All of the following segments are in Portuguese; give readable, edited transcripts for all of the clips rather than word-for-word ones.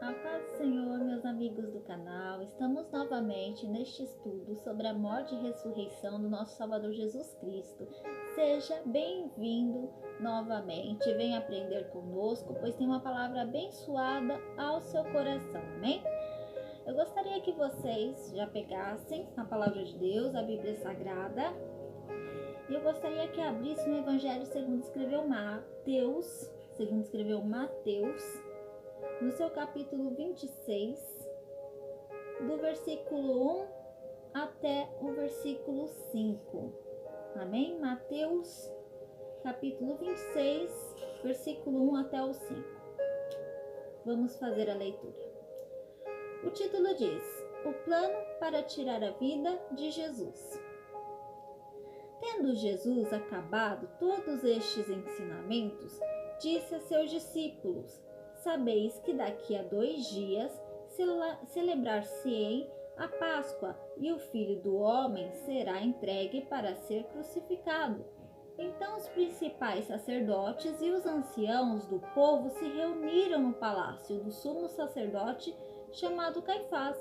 A paz do Senhor, meus amigos do canal, estamos novamente neste estudo sobre a morte e ressurreição do nosso Salvador Jesus Cristo. Seja bem-vindo novamente, venha aprender conosco, pois tem uma palavra abençoada ao seu coração, amém? Eu gostaria que vocês já pegassem a palavra de Deus, a Bíblia Sagrada, e eu gostaria que abrissem o Evangelho segundo escreveu Mateus, no seu capítulo 26, do versículo 1 até o versículo 5. Amém? Mateus, capítulo 26, versículo 1 até o 5. Vamos fazer a leitura. O título diz: O plano para tirar a vida de Jesus. Tendo Jesus acabado todos estes ensinamentos, disse a seus discípulos: Sabeis que daqui a 2 dias celebrar-se-ei a Páscoa, e o Filho do Homem será entregue para ser crucificado. Então os principais sacerdotes e os anciãos do povo se reuniram no palácio do sumo sacerdote chamado Caifás,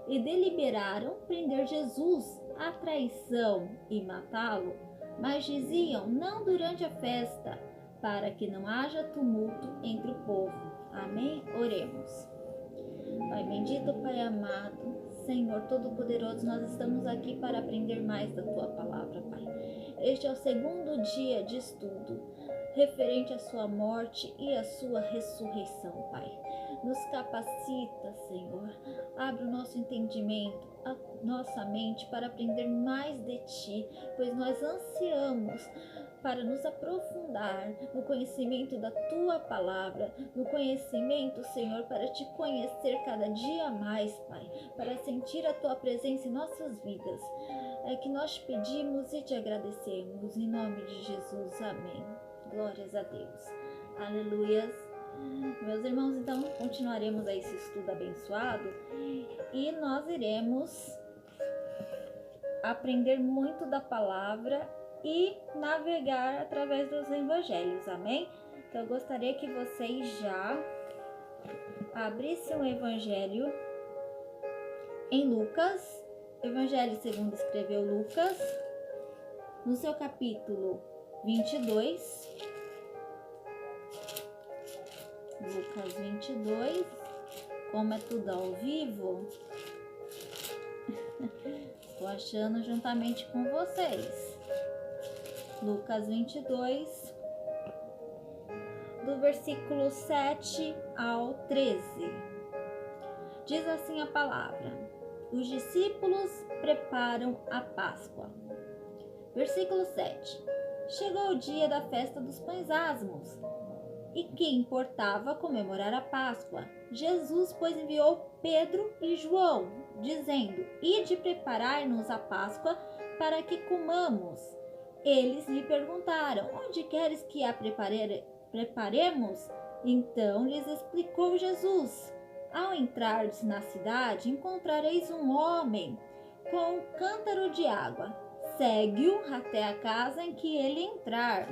e deliberaram prender Jesus à traição e matá-lo, mas diziam: não durante a festa, para que não haja tumulto entre o povo. Amém? Oremos. Pai bendito, Pai amado, Senhor Todo-Poderoso, nós estamos aqui para aprender mais da Tua Palavra, Pai. Este é o segundo dia de estudo referente à Sua morte e à Sua ressurreição, Pai. Nos capacita, Senhor, abre o nosso entendimento, a nossa mente para aprender mais de Ti, pois nós ansiamos para nos aprofundar no conhecimento da Tua Palavra, no conhecimento, Senhor, para Te conhecer cada dia mais, Pai, para sentir a Tua presença em nossas vidas. É que nós te pedimos e te agradecemos, em nome de Jesus, amém. Glórias a Deus. Aleluias. Meus irmãos, então continuaremos a esse estudo abençoado e nós iremos aprender muito da palavra e navegar através dos evangelhos, amém? Então eu gostaria que vocês já abrissem o evangelho em Lucas, Evangelho segundo escreveu Lucas, no seu capítulo 22, Lucas 22, como é tudo ao vivo, estou achando juntamente com vocês. Lucas 22, do versículo 7 ao 13. Diz assim a palavra: os discípulos preparam a Páscoa. Versículo 7. Chegou o dia da festa dos pães asmos, e que importava comemorar a Páscoa. Jesus, pois, enviou Pedro e João, dizendo: Ide preparar-nos a Páscoa para que comamos. Eles lhe perguntaram: Onde queres que a preparemos? Então lhes explicou Jesus: Ao entrardes na cidade, encontrareis um homem com um cântaro de água. Segue-o até a casa em que ele entrar.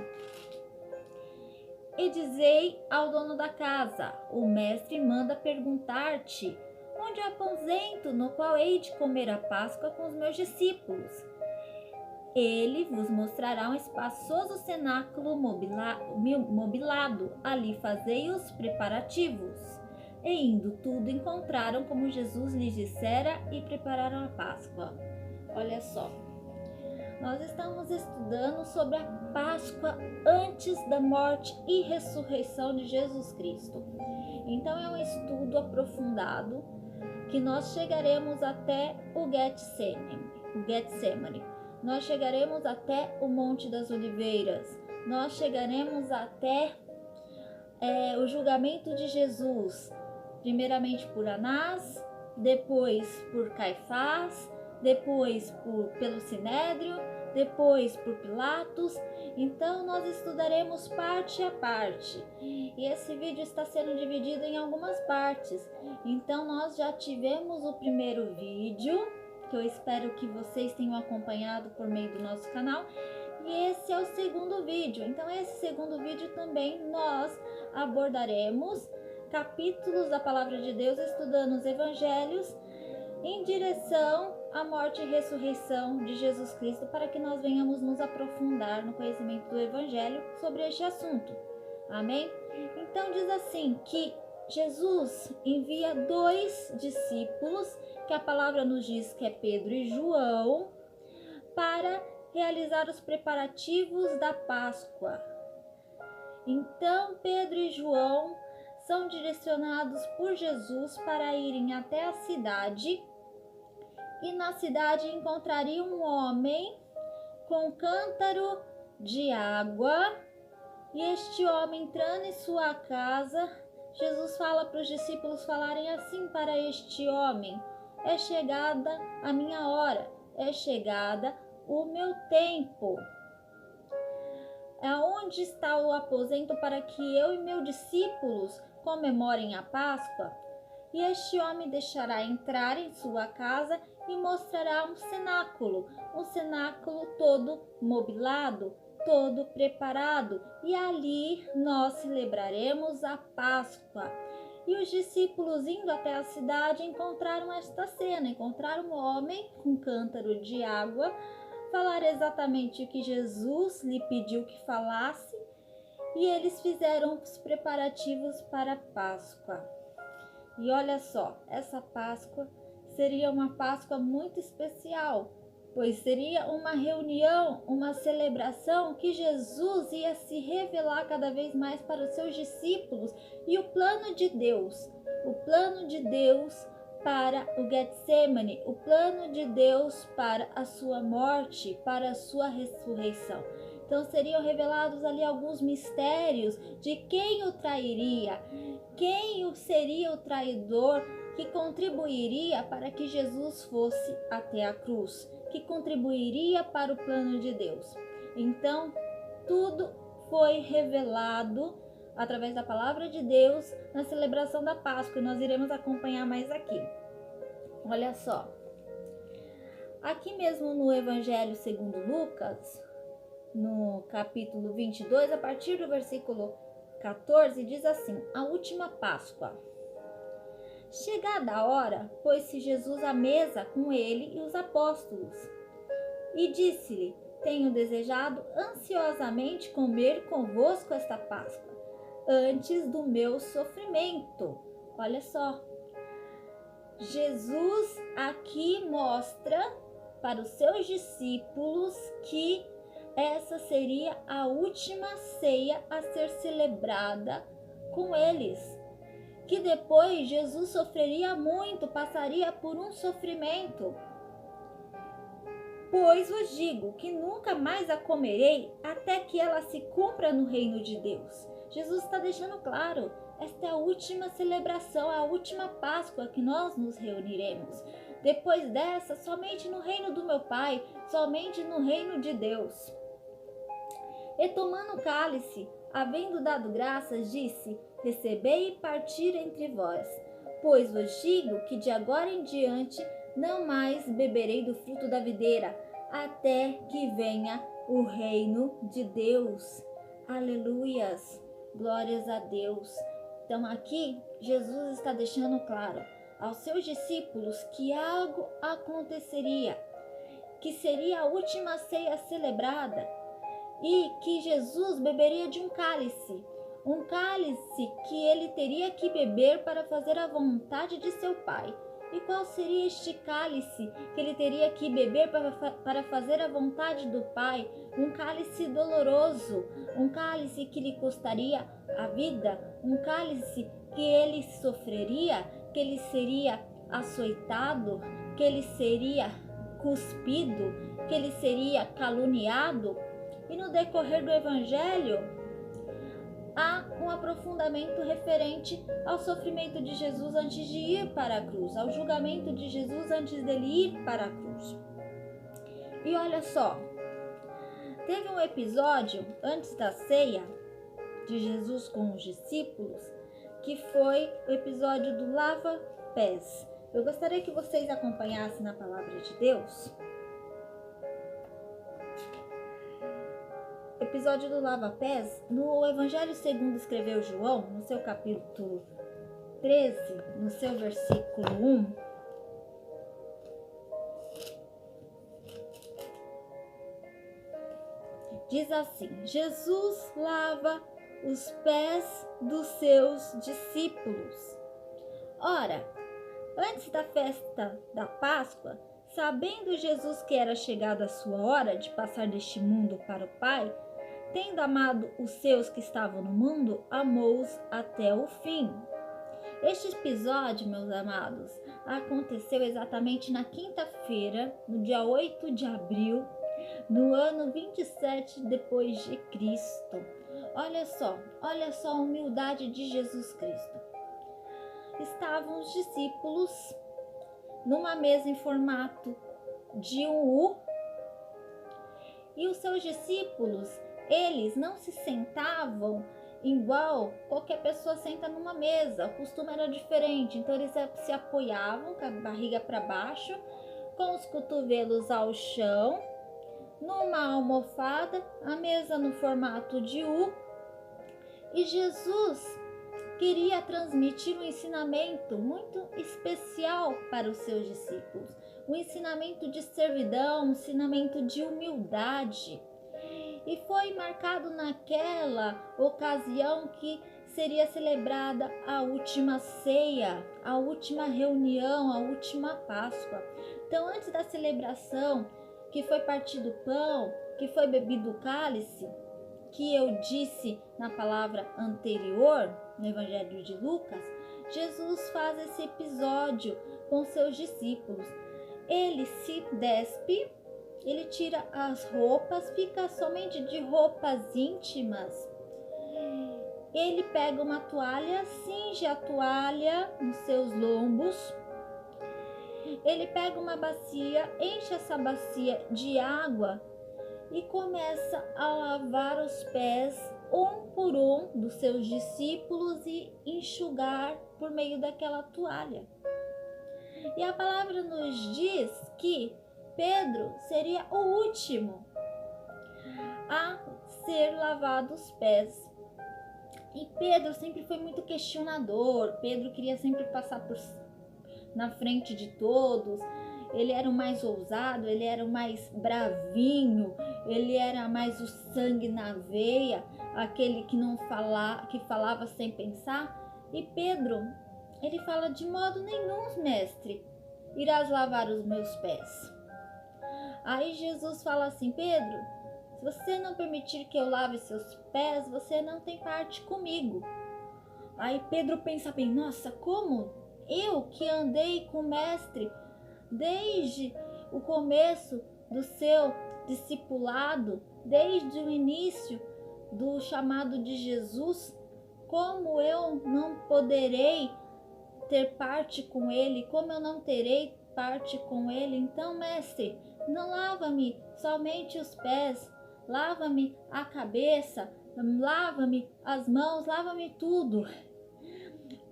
E dizei ao dono da casa: o mestre manda perguntar-te: onde há aposento no qual hei de comer a Páscoa com os meus discípulos? Ele vos mostrará um espaçoso cenáculo mobilado, ali fazei os preparativos. E indo tudo, encontraram como Jesus lhes dissera e prepararam a Páscoa. Olha só, nós estamos estudando sobre a Páscoa antes da morte e ressurreição de Jesus Cristo. Então é um estudo aprofundado que nós chegaremos até o Getsemane. Nós chegaremos até o Monte das Oliveiras. Nós chegaremos até o julgamento de Jesus. Primeiramente por Anás, depois por Caifás, depois pelo Sinédrio, depois por Pilatos. Então nós estudaremos parte a parte, e esse vídeo está sendo dividido em algumas partes. Então nós já tivemos o primeiro vídeo, que eu espero que vocês tenham acompanhado por meio do nosso canal, e esse é o segundo vídeo. Então esse segundo vídeo também nós abordaremos capítulos da Palavra de Deus, estudando os Evangelhos em direção à morte e ressurreição de Jesus Cristo, para que nós venhamos nos aprofundar no conhecimento do Evangelho sobre este assunto. Amém? Então diz assim que Jesus envia 2 discípulos, que a palavra nos diz que é Pedro e João, para realizar os preparativos da Páscoa. Então Pedro e João são direcionados por Jesus para irem até a cidade, e na cidade encontrariam um homem com um cântaro de água, e este homem entrando em sua casa, Jesus fala para os discípulos falarem assim para este homem: é chegada a minha hora, é chegada o meu tempo. Aonde está o aposento para que eu e meus discípulos comemorem a Páscoa? E este homem deixará entrar em sua casa e mostrará um cenáculo todo mobilado, todo preparado, e ali nós celebraremos a Páscoa. E os discípulos, indo até a cidade, encontraram esta cena, encontraram um homem com um cântaro de água, falar exatamente o que Jesus lhe pediu que falasse, e eles fizeram os preparativos para a Páscoa. E olha só, essa Páscoa seria uma Páscoa muito especial, pois seria uma reunião, uma celebração que Jesus ia se revelar cada vez mais para os seus discípulos, e o plano de Deus para o Getsemane, o plano de Deus para a sua morte, para a sua ressurreição. Então seriam revelados ali alguns mistérios de quem o trairia, quem seria o traidor que contribuiria para que Jesus fosse até a cruz, que contribuiria para o plano de Deus. Então tudo foi revelado através da palavra de Deus na celebração da Páscoa, e nós iremos acompanhar mais aqui. Olha só, aqui mesmo no Evangelho segundo Lucas, no capítulo 22, a partir do versículo 14, diz assim: a última Páscoa. Chegada a hora, pôs-se Jesus à mesa com ele e os apóstolos, e disse-lhe: tenho desejado ansiosamente comer convosco esta Páscoa, antes do meu sofrimento. Olha só, Jesus aqui mostra para os seus discípulos que essa seria a última ceia a ser celebrada com eles, que depois Jesus sofreria muito, passaria por um sofrimento. Pois vos digo que nunca mais a comerei até que ela se cumpra no reino de Deus. Jesus está deixando claro, esta é a última celebração, a última Páscoa que nós nos reuniremos. Depois dessa, somente no reino do meu Pai, somente no reino de Deus. E tomando o cálice, havendo dado graças, disse: recebei e partir entre vós, pois vos digo que de agora em diante não mais beberei do fruto da videira, até que venha o reino de Deus. Aleluias, glórias a Deus. Então aqui Jesus está deixando claro aos seus discípulos que algo aconteceria, que seria a última ceia celebrada, e que Jesus beberia de um cálice que ele teria que beber para fazer a vontade de seu Pai. E qual seria este cálice que ele teria que beber para fazer a vontade do Pai? Um cálice doloroso, um cálice que lhe custaria a vida, um cálice que ele sofreria, que ele seria açoitado, que ele seria cuspido, que ele seria caluniado. E no decorrer do Evangelho, há um aprofundamento referente ao sofrimento de Jesus antes de ir para a cruz, ao julgamento de Jesus antes dele ir para a cruz. E olha só, teve um episódio antes da ceia de Jesus com os discípulos, que foi o episódio do lava-pés. Eu gostaria que vocês acompanhassem na palavra de Deus. Episódio do lava-pés, no Evangelho segundo escreveu João, no seu capítulo 13, no seu versículo 1, diz assim: Jesus lava os pés dos seus discípulos. Ora, antes da festa da Páscoa, sabendo Jesus que era chegada a sua hora de passar deste mundo para o Pai, tendo amado os seus que estavam no mundo, amou-os até o fim. Este episódio, meus amados, aconteceu exatamente na quinta-feira, no dia 8 de abril, no ano 27 depois de Cristo. Olha só a humildade de Jesus Cristo. Estavam os discípulos numa mesa em formato de um U, e os seus discípulos, eles não se sentavam igual qualquer pessoa senta numa mesa. O costume era diferente, então eles se apoiavam com a barriga para baixo, com os cotovelos ao chão, numa almofada, a mesa no formato de U. E Jesus queria transmitir um ensinamento muito especial para os seus discípulos, um ensinamento de servidão, um ensinamento de humildade. E foi marcado naquela ocasião que seria celebrada a última ceia, a última reunião, a última Páscoa. Então, antes da celebração, que foi partido o pão, que foi bebido o cálice, que eu disse na palavra anterior, no Evangelho de Lucas, Jesus faz esse episódio com seus discípulos. Ele se despe, ele tira as roupas, fica somente de roupas íntimas. Ele pega uma toalha, cinge a toalha nos seus lombos. Ele pega uma bacia, enche essa bacia de água e começa a lavar os pés um por um dos seus discípulos e enxugar por meio daquela toalha. E a palavra nos diz que Pedro seria o último a ser lavado os pés. E Pedro sempre foi muito questionador. Pedro queria sempre passar na frente de todos. Ele era o mais ousado, ele era o mais bravinho, ele era mais o sangue na veia, aquele que que falava sem pensar. E Pedro, ele fala: de modo nenhum, mestre, irás lavar os meus pés. Aí Jesus fala assim: Pedro, se você não permitir que eu lave seus pés, você não tem parte comigo. Aí Pedro pensa bem: nossa, como eu que andei com o mestre desde o começo do seu discipulado, desde o início do chamado de Jesus, como eu não poderei ter parte com ele, como eu não terei parte com ele? Então, mestre, não lava-me somente os pés, lava-me a cabeça, lava-me as mãos, lava-me tudo.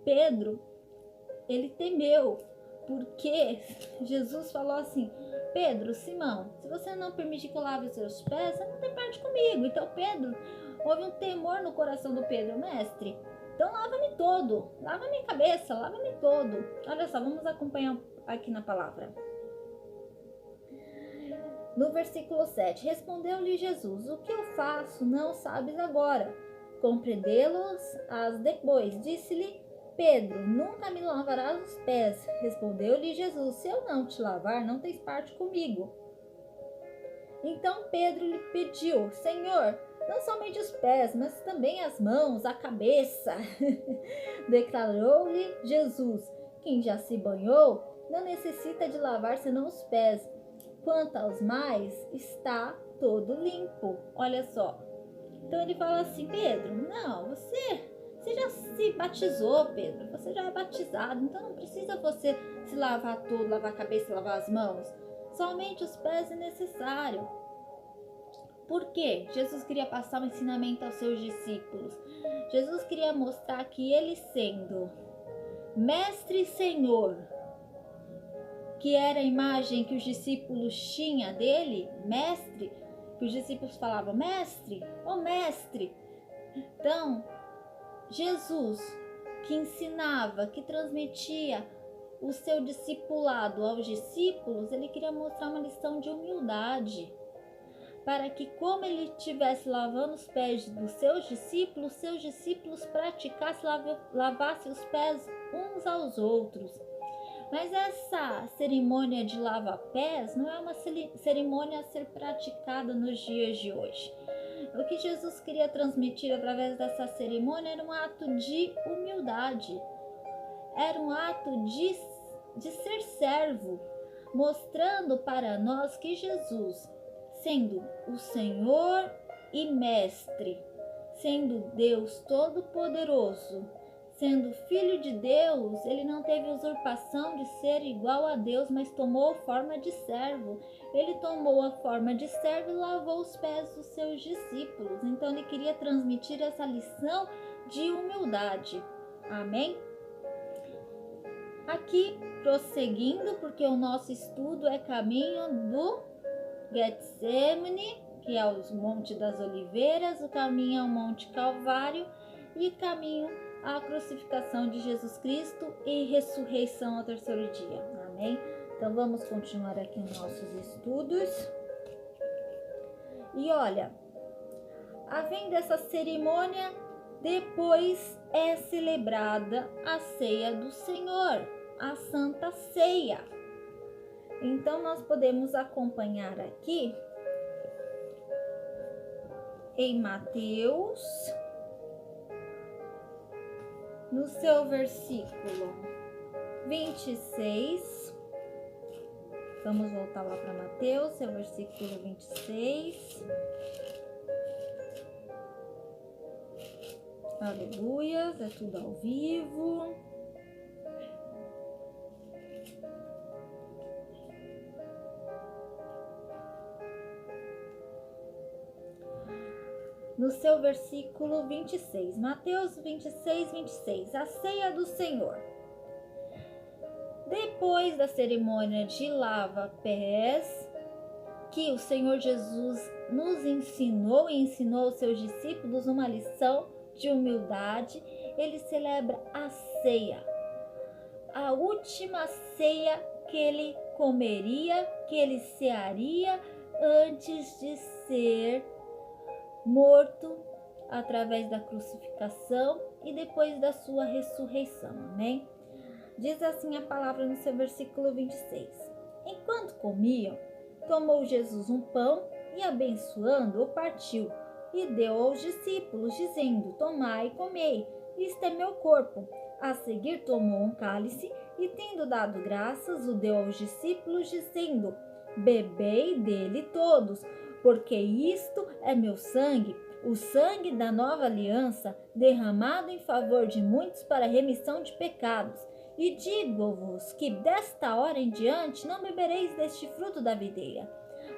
Pedro, ele temeu, porque Jesus falou assim: Pedro, Simão, se você não permitir que eu lave os seus pés, você não tem parte comigo. Então Pedro, houve um temor no coração do Pedro: mestre, então lava-me todo, lava minha cabeça, lava-me todo. Olha só, vamos acompanhar aqui na palavra. No versículo 7, respondeu-lhe Jesus: o que eu faço não sabes agora, compreendê-los as depois. Disse-lhe Pedro: nunca me lavarás os pés. Respondeu-lhe Jesus: se eu não te lavar, não tens parte comigo. Então Pedro lhe pediu: Senhor, não somente os pés, mas também as mãos, a cabeça. Declarou-lhe Jesus: quem já se banhou não necessita de lavar senão os pés. Quanto aos mais, está todo limpo. Olha só. Então ele fala assim: Pedro, não, você já se batizou, Pedro. Você já é batizado, então não precisa você se lavar todo, lavar a cabeça, lavar as mãos. Somente os pés é necessário. Por quê? Jesus queria passar um ensinamento aos seus discípulos. Jesus queria mostrar que ele, sendo mestre e senhor, que era a imagem que os discípulos tinham dele, mestre, que os discípulos falavam: mestre, ô mestre. Então, Jesus que ensinava, que transmitia o seu discipulado aos discípulos, ele queria mostrar uma lição de humildade, para que, como ele estivesse lavando os pés dos seus discípulos praticassem, lavassem os pés uns aos outros. Mas essa cerimônia de lava-pés não é uma cerimônia a ser praticada nos dias de hoje. O que Jesus queria transmitir através dessa cerimônia era um ato de humildade, era um ato de ser servo, mostrando para nós que Jesus, sendo o Senhor e Mestre, sendo Deus Todo-Poderoso, sendo Filho de Deus, ele não teve usurpação de ser igual a Deus, mas tomou a forma de servo. Ele tomou a forma de servo e lavou os pés dos seus discípulos. Então ele queria transmitir essa lição de humildade. Amém? Aqui, prosseguindo, porque o nosso estudo é caminho do Getsemane, que é o Monte das Oliveiras, o caminho ao Monte Calvário e caminho à crucificação de Jesus Cristo e ressurreição ao terceiro dia. Amém? Então vamos continuar aqui os nossos estudos. E olha, havendo essa cerimônia, depois é celebrada a ceia do Senhor, a Santa Ceia. Então nós podemos acompanhar aqui em Mateus, no seu versículo 26, vamos voltar lá para Mateus, seu versículo 26. Aleluia, é tudo ao vivo. No seu versículo 26, Mateus 26, 26, a ceia do Senhor. Depois da cerimônia de lava-pés, que o Senhor Jesus nos ensinou e ensinou aos seus discípulos uma lição de humildade, ele celebra a ceia, a última ceia que ele comeria, que ele cearia antes de ser morto através da crucificação e depois da sua ressurreição, amém? Diz assim a palavra no seu versículo 26. Enquanto comiam, tomou Jesus um pão e, abençoando, o partiu e deu aos discípulos, dizendo: tomai e comei, isto é meu corpo. A seguir tomou um cálice e, tendo dado graças, o deu aos discípulos, dizendo: bebei dele todos, porque isto é meu sangue, o sangue da nova aliança, derramado em favor de muitos para a remissão de pecados. E digo-vos que desta hora em diante não bebereis deste fruto da videira,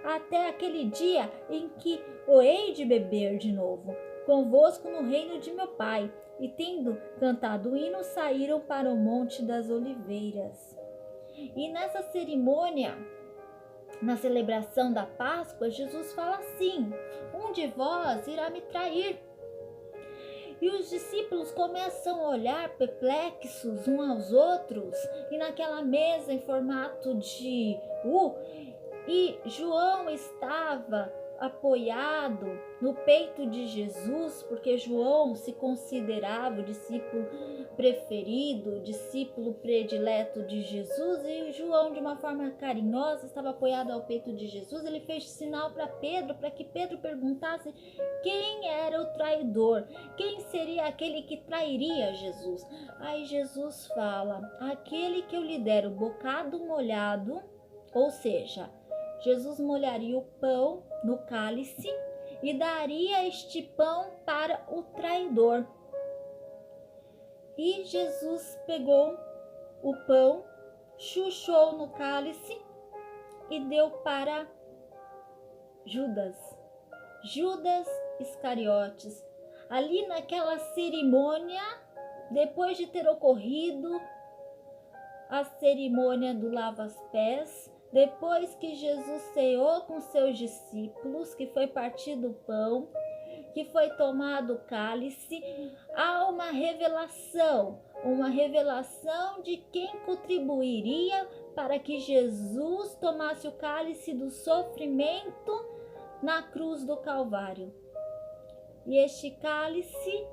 até aquele dia em que o hei de beber de novo, convosco no reino de meu Pai. E tendo cantado o hino, saíram para o Monte das Oliveiras. E nessa cerimônia, na celebração da Páscoa, Jesus fala assim: um de vós irá me trair. E os discípulos começam a olhar perplexos uns aos outros, e naquela mesa em formato de U, e João estava apoiado no peito de Jesus, porque João se considerava o discípulo preferido, o discípulo predileto de Jesus, e João, de uma forma carinhosa, estava apoiado ao peito de Jesus. Ele fez sinal para Pedro, para que Pedro perguntasse quem era o traidor, quem seria aquele que trairia Jesus. Aí Jesus fala: aquele que eu lhe der o bocado molhado, ou seja, Jesus molharia o pão no cálice e daria este pão para o traidor. E Jesus pegou o pão, chuchou no cálice e deu para Judas Iscariotes. Ali naquela cerimônia, depois de ter ocorrido a cerimônia do lava-pés, depois que Jesus ceou com seus discípulos, que foi partido o pão, que foi tomado o cálice, há uma revelação de quem contribuiria para que Jesus tomasse o cálice do sofrimento na cruz do Calvário. E este cálice,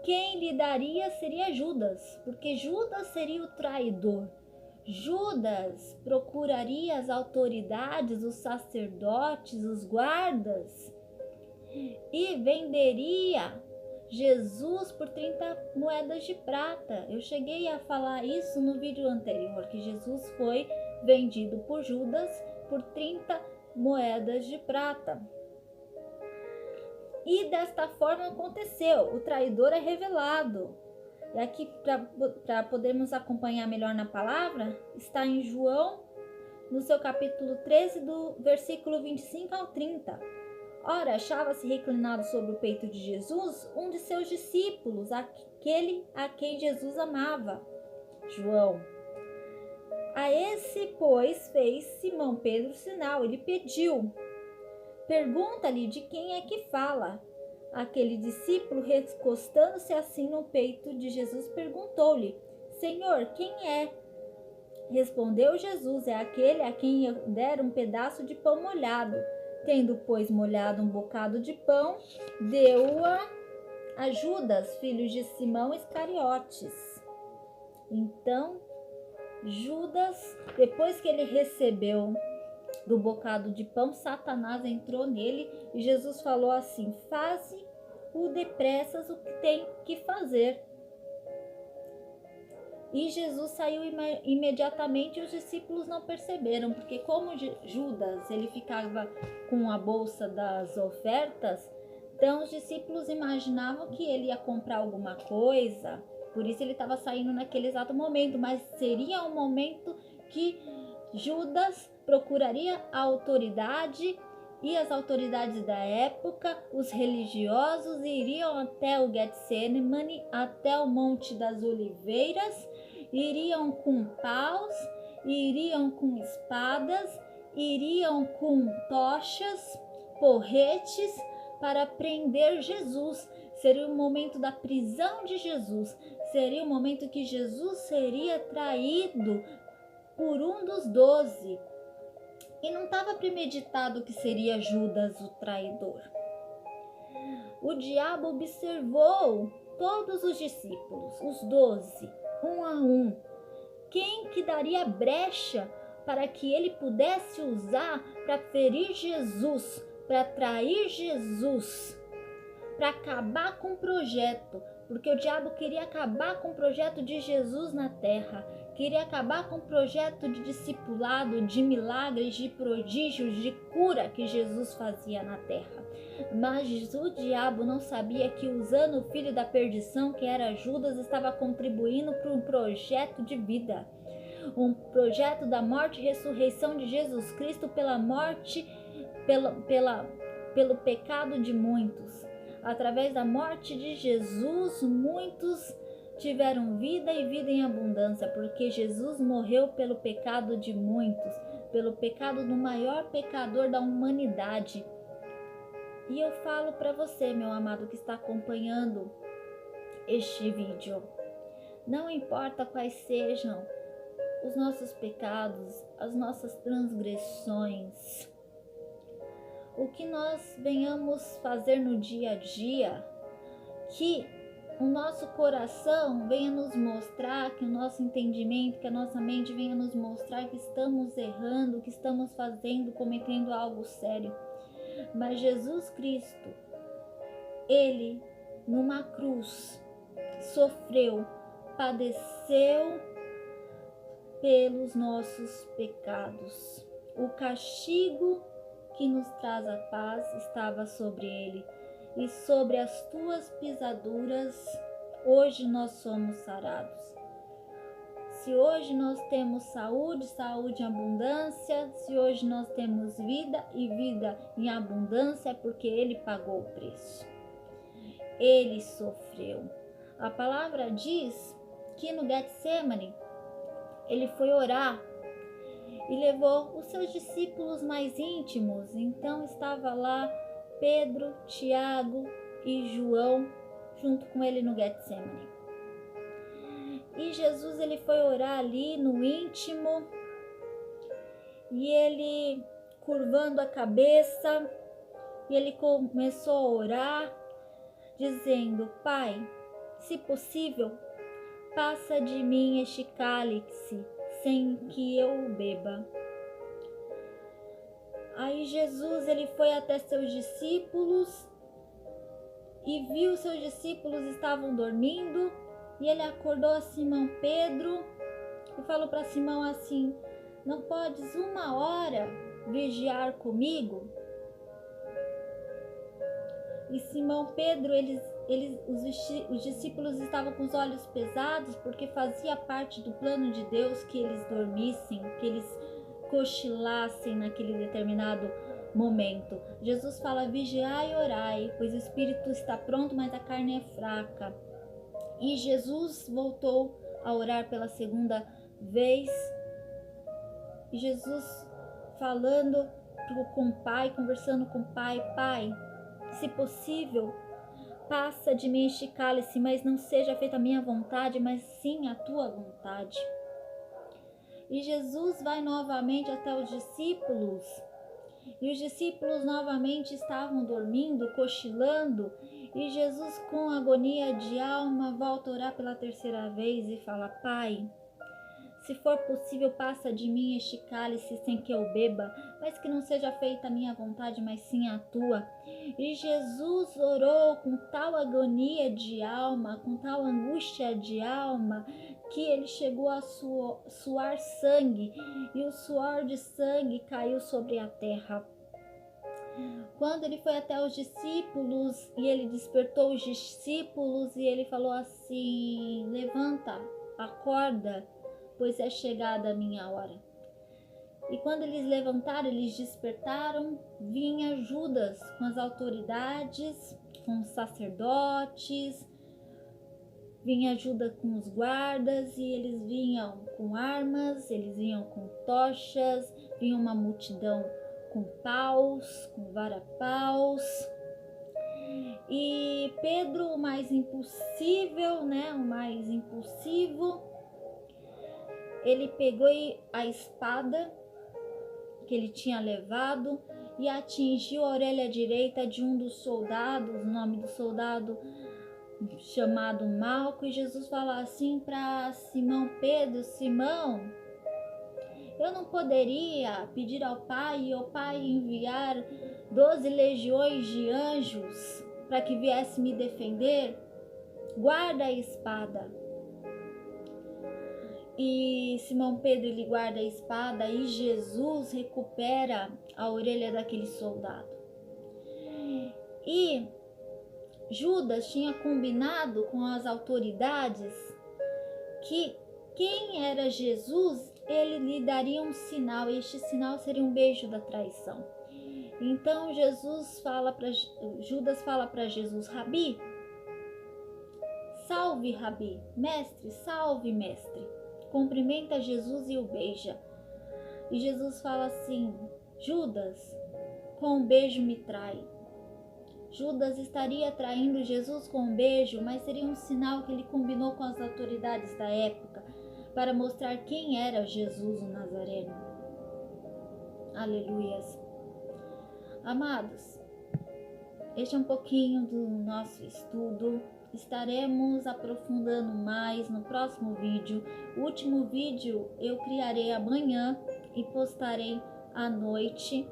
quem lhe daria seria Judas, porque Judas seria o traidor. Judas procuraria as autoridades, os sacerdotes, os guardas e venderia Jesus por 30 moedas de prata. Eu cheguei a falar isso no vídeo anterior, que Jesus foi vendido por Judas por 30 moedas de prata. E desta forma aconteceu, o traidor é revelado. E aqui, para podermos acompanhar melhor na palavra, está em João, no seu capítulo 13, do versículo 25 ao 30. Ora, achava-se reclinado sobre o peito de Jesus um de seus discípulos, aquele a quem Jesus amava, João. A esse, pois, fez Simão Pedro sinal. Ele pediu: pergunta-lhe de quem é que fala. Aquele discípulo, recostando-se assim no peito de Jesus, perguntou-lhe: Senhor, quem é? Respondeu Jesus: é aquele a quem eu der um pedaço de pão molhado. Tendo, pois, molhado um bocado de pão, deu-a a Judas, filho de Simão Iscariotes. Então, Judas, depois que ele recebeu do bocado de pão, Satanás entrou nele e Jesus falou assim: faze-o depressas o que tem que fazer. E Jesus saiu imediatamente e os discípulos não perceberam, porque como Judas ele ficava com a bolsa das ofertas, então os discípulos imaginavam que ele ia comprar alguma coisa, por isso ele estava saindo naquele exato momento, mas seria um momento que Judas procuraria a autoridade, e as autoridades da época, os religiosos, iriam até o Getsemane, até o Monte das Oliveiras, iriam com paus, iriam com espadas, iriam com tochas, porretes, para prender Jesus. Seria o momento da prisão de Jesus, seria o momento que Jesus seria traído por um dos 12. E não estava premeditado que seria Judas o traidor. O diabo observou todos os discípulos, os 12, um a um. Quem que daria brecha para que ele pudesse usar para ferir Jesus, para trair Jesus, para acabar com o projeto, porque o diabo queria acabar com o projeto de Jesus na terra, queria acabar com o projeto de discipulado, de milagres, de prodígios, de cura que Jesus fazia na terra. Mas o diabo não sabia que, usando o filho da perdição, que era Judas, estava contribuindo para um projeto de vida, um projeto da morte e ressurreição de Jesus Cristo pela morte, pelo pecado de muitos. Através da morte de Jesus, muitos tiveram vida e vida em abundância, porque Jesus morreu pelo pecado de muitos, pelo pecado do maior pecador da humanidade. E eu falo para você, meu amado, que está acompanhando este vídeo, não importa quais sejam os nossos pecados, as nossas transgressões, o que nós venhamos fazer no dia a dia, que o nosso coração venha nos mostrar, que o nosso entendimento, que a nossa mente venha nos mostrar que estamos errando, que estamos fazendo, cometendo algo sério. Mas Jesus Cristo, ele numa cruz sofreu, padeceu pelos nossos pecados. O castigo que nos traz a paz estava sobre ele, e sobre as tuas pisaduras hoje nós somos sarados. Se hoje nós temos saúde, saúde em abundância, se hoje nós temos vida e vida em abundância, é porque ele pagou o preço. Ele sofreu. A palavra diz que no Getsemane ele foi orar e levou os seus discípulos mais íntimos. Então estava lá Pedro, Tiago e João junto com ele no Getsemane. E Jesus ele foi orar ali no íntimo e ele curvando a cabeça e ele começou a orar dizendo: Pai, se possível, passa de mim este cálice sem que eu o beba. Aí Jesus ele foi até seus discípulos e viu seus discípulos estavam dormindo e ele acordou a Simão Pedro e falou para Simão assim: não podes 1 hora vigiar comigo? E Simão Pedro, os discípulos estavam com os olhos pesados porque fazia parte do plano de Deus que eles dormissem, que eles cochilassem naquele determinado momento. Jesus fala: vigiai e orai, pois o espírito está pronto, mas a carne é fraca. E Jesus voltou a orar pela segunda vez. E Jesus falando com o Pai, conversando com o Pai: Pai, se possível, passa de mim este cálice, mas não seja feita a minha vontade, mas sim a tua vontade. E Jesus vai novamente até os discípulos, e os discípulos novamente estavam dormindo, cochilando, e Jesus, com agonia de alma, volta a orar pela terceira vez e fala: Pai, se for possível, passa de mim este cálice sem que eu beba, mas que não seja feita a minha vontade, mas sim a tua. E Jesus orou com tal agonia de alma, com tal angústia de alma, que ele chegou a suar sangue, e o suor de sangue caiu sobre a terra. Quando ele foi até os discípulos e ele despertou os discípulos e ele falou assim: levanta, acorda, pois é chegada a minha hora. E quando eles levantaram, eles despertaram, vinha Judas com as autoridades, com os sacerdotes, vinha Judas com os guardas, e eles vinham com armas, eles vinham com tochas, vinha uma multidão com paus, com vara-paus. E Pedro, o mais impulsivo, ele pegou a espada que ele tinha levado e atingiu a orelha direita de um dos soldados, o nome do soldado chamado Malco. E Jesus fala assim para Simão Pedro: Simão, eu não poderia pedir ao Pai e o Pai enviar 12 legiões de anjos para que viesse me defender? Guarda a espada. E Simão Pedro ele guarda a espada e Jesus recupera a orelha daquele soldado. E Judas tinha combinado com as autoridades que quem era Jesus, ele lhe daria um sinal, e este sinal seria um beijo da traição. Então Judas fala para Jesus: Rabi, salve Rabi, mestre, salve mestre. Cumprimenta Jesus e o beija. E Jesus fala assim: Judas, com um beijo me trai. Judas estaria traindo Jesus com um beijo, mas seria um sinal que ele combinou com as autoridades da época para mostrar quem era Jesus o Nazareno. Aleluias. Amados, este é um pouquinho do nosso estudo. Estaremos aprofundando mais no próximo vídeo. O último vídeo eu criarei amanhã e postarei à noite,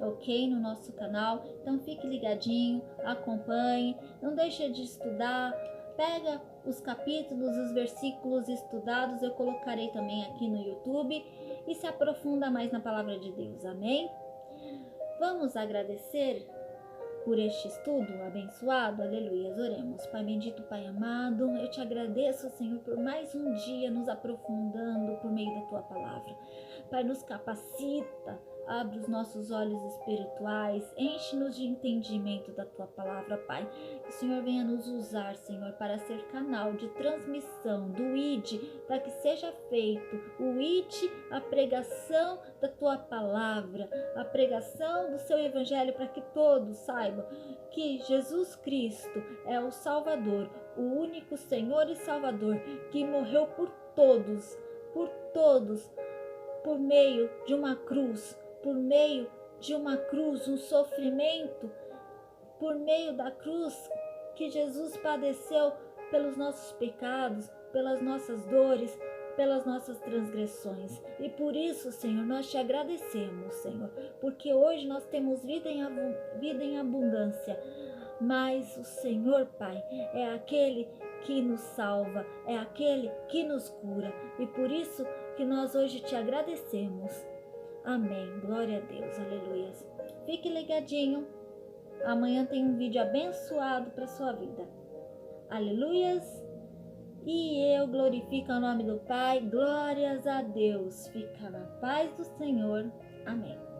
ok? No nosso canal. Então fique ligadinho, acompanhe, não deixe de estudar. Pega os capítulos, os versículos estudados, eu colocarei também aqui no YouTube, e se aprofunda mais na palavra de Deus, amém? Vamos agradecer por este estudo abençoado, aleluias, oremos. Pai bendito, Pai amado, eu te agradeço, Senhor, por mais um dia nos aprofundando por meio meio da tua palavra. Pai, nos capacita, abre os nossos olhos espirituais, enche-nos de entendimento da tua palavra, Pai. Que o Senhor venha nos usar, Senhor, para ser canal de transmissão do ID, para que seja feito o ID, a pregação da tua palavra, a pregação do seu evangelho, para que todos saibam que Jesus Cristo é o Salvador, o único Senhor e Salvador que morreu por todos, por meio de uma cruz, um sofrimento, por meio da cruz que Jesus padeceu pelos nossos pecados, pelas nossas dores, pelas nossas transgressões. E por isso, Senhor, nós te agradecemos, Senhor, porque hoje nós temos vida em abundância. Mas o Senhor, Pai, é aquele que nos salva, é aquele que nos cura. E por isso que nós hoje te agradecemos. Amém. Glória a Deus. Aleluia. Fique ligadinho. Amanhã tem um vídeo abençoado para sua vida. Aleluias. E eu glorifico o nome do Pai. Glórias a Deus. Fica na paz do Senhor. Amém.